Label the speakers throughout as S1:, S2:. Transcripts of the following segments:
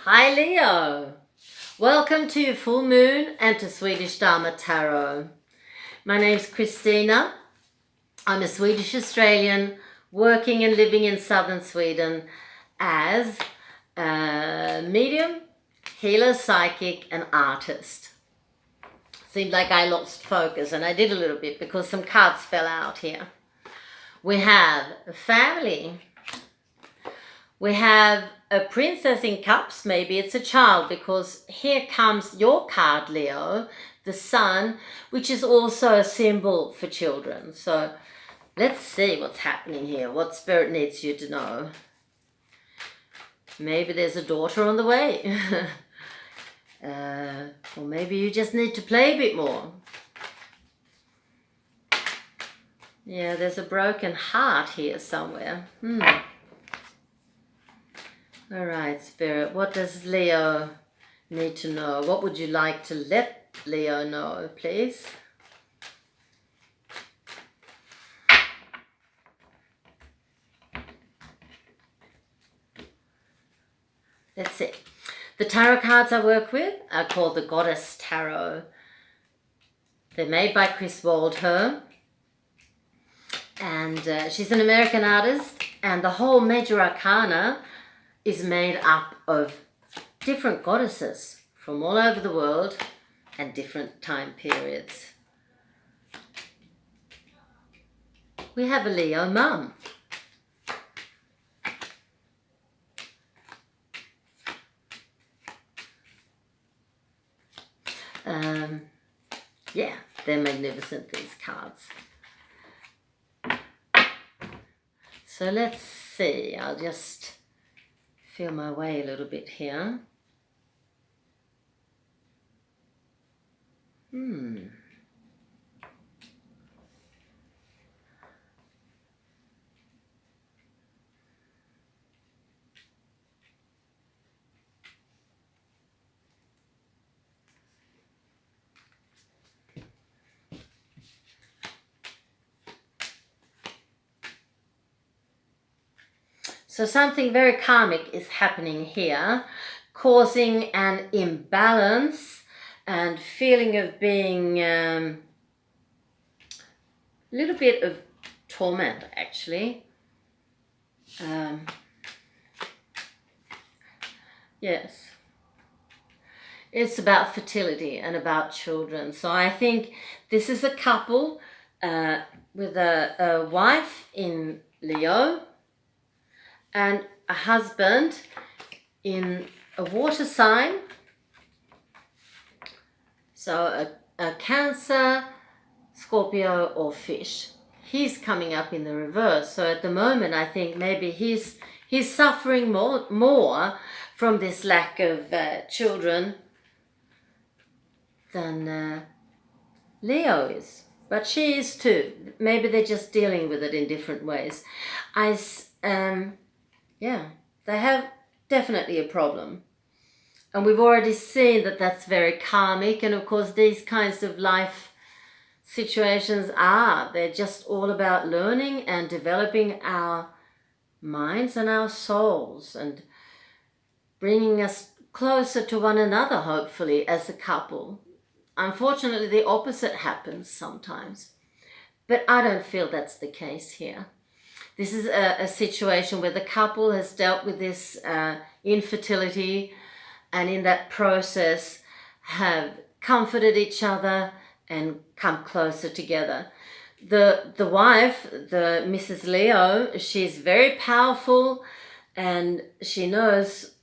S1: Hi Leo! Welcome to your full moon and to Swedish Dharma Tarot. My name's Christina. I'm a Swedish Australian working and living in southern Sweden as a medium, healer, psychic and artist. Seemed like I lost focus, and I did a little bit because some cards fell out here. We have a family. We have a princess in cups. Maybe it's a child, because here comes your card, Leo, the sun, which is also a symbol for children. So let's see what's happening here, what spirit needs you to know. Maybe there's a daughter on the way. Or maybe you just need to play a bit more. Yeah, there's a broken heart here somewhere. All right, Spirit, what does Leo need to know? What would you like to let Leo know, please? Let's see. The tarot cards I work with are called the Goddess Tarot. They're made by Chris Waldher. And she's an American artist. And the whole major arcana is made up of different goddesses from all over the world and different time periods. We have a Leo mum. Yeah, they're magnificent, these cards. So let's see, I'll just feel my way a little bit here. So something very karmic is happening here, causing an imbalance and feeling of being a little bit of torment, actually. Yes. It's about fertility and about children. So I think this is a couple with a wife in Leo and a husband in a water sign. So a Cancer, Scorpio or Fish. He's coming up in the reverse. So at the moment I think maybe he's suffering more from this lack of children than Leo is. But she is too. Maybe they're just dealing with it in different ways. Yeah, they have definitely a problem. And we've already seen that that's very karmic. And of course, these kinds of life situations they're just all about learning and developing our minds and our souls and bringing us closer to one another, hopefully, as a couple. Unfortunately, the opposite happens sometimes. But I don't feel that's the case here. This is a situation where the couple has dealt with this infertility, and in that process have comforted each other and come closer together. The wife, the Mrs. Leo, she's very powerful and she knows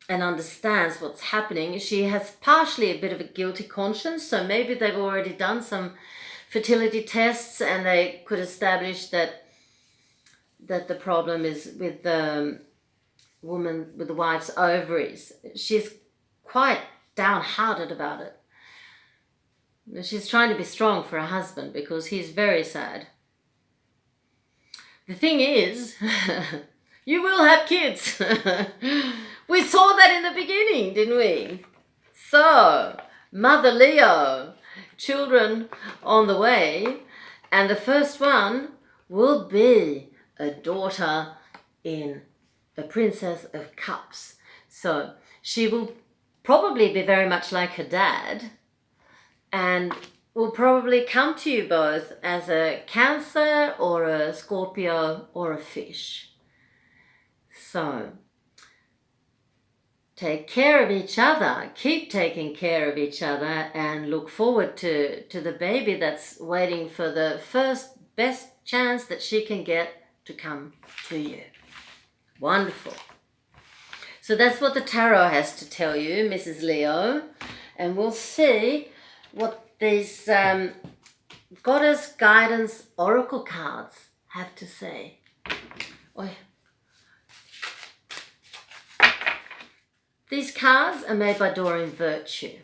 S1: and understands what's happening. She has partially a bit of a guilty conscience, so maybe they've already done some fertility tests and they could establish that the problem is with the woman, with the wife's ovaries. She's quite downhearted about it. She's trying to be strong for her husband because he's very sad. The thing is, you will have kids. We saw that in the beginning, didn't we? So, Mother Leo, children on the way, and the first one will be a daughter in a Princess of Cups. So she will probably be very much like her dad and will probably come to you both as a Cancer or a Scorpio or a fish. So take care of each other, keep taking care of each other, and look forward to the baby that's waiting for the first best chance that she can get to come to you. Wonderful. So that's what the tarot has to tell you, Mrs. Leo. And we'll see what these Goddess Guidance Oracle cards have to say. Oi. These cards are made by Doreen Virtue,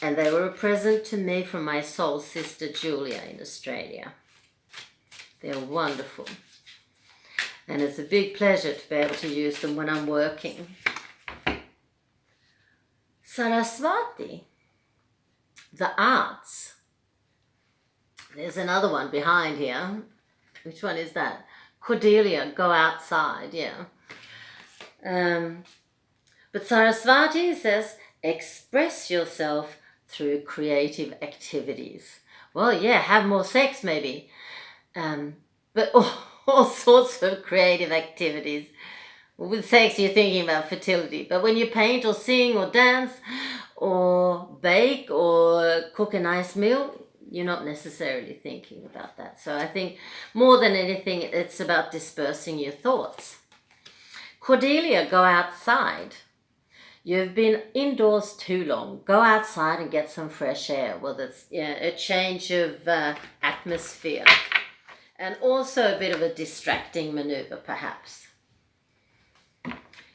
S1: and they were a present to me from my soul sister Julia in Australia. They're wonderful, and it's a big pleasure to be able to use them when I'm working. Saraswati, the arts. There's another one behind here. Which one is that? Cordelia, go outside, yeah. But Saraswati says, express yourself through creative activities. Well, yeah, have more sex maybe. But all sorts of creative activities. With sex, you're thinking about fertility. But when you paint or sing or dance or bake or cook a nice meal, you're not necessarily thinking about that. So I think more than anything, it's about dispersing your thoughts. Cordelia, go outside. You've been indoors too long. Go outside and get some fresh air. Well, that's a change of atmosphere. And also a bit of a distracting maneuver, perhaps.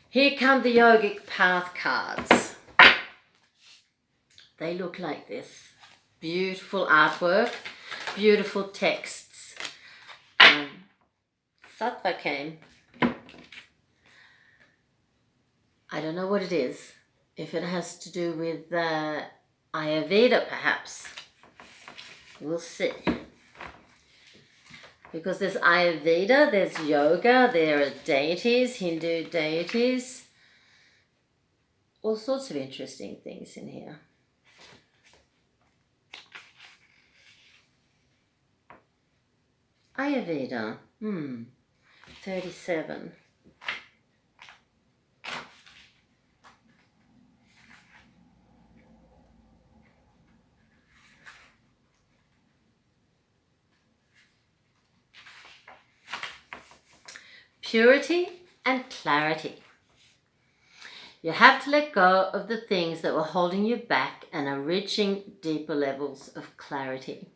S1: Here come the Yogic Path cards. They look like this. Beautiful artwork, beautiful texts. Sattva came. I don't know what it is. If it has to do with Ayurveda, perhaps. We'll see. Because there's Ayurveda, there's yoga, there are deities, Hindu deities. All sorts of interesting things in here. Ayurveda, 37. Purity and clarity. You have to let go of the things that were holding you back and are reaching deeper levels of clarity.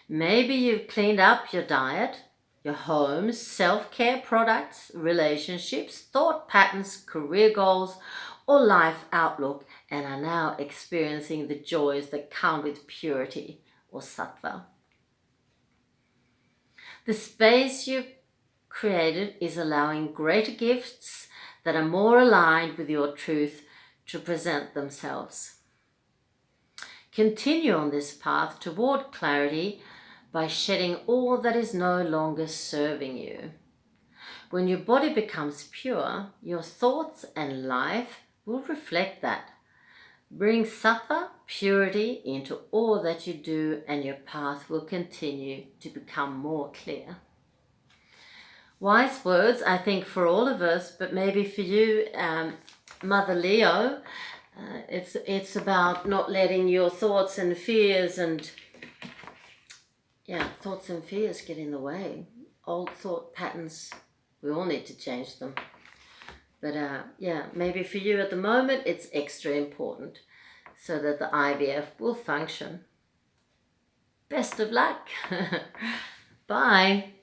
S1: Maybe you've cleaned up your diet, your home, self-care products, relationships, thought patterns, career goals, or life outlook, and are now experiencing the joys that come with purity or sattva. The space you've created is allowing greater gifts that are more aligned with your truth to present themselves. Continue on this path toward clarity by shedding all that is no longer serving you. When your body becomes pure, your thoughts and life will reflect that. Bring sattva, purity, into all that you do, and your path will continue to become more clear. Wise words, I think, for all of us, but maybe for you, Mother Leo, it's about not letting your thoughts and fears get in the way. Old thought patterns, we all need to change them. But maybe for you at the moment, it's extra important so that the IVF will function. Best of luck. Bye.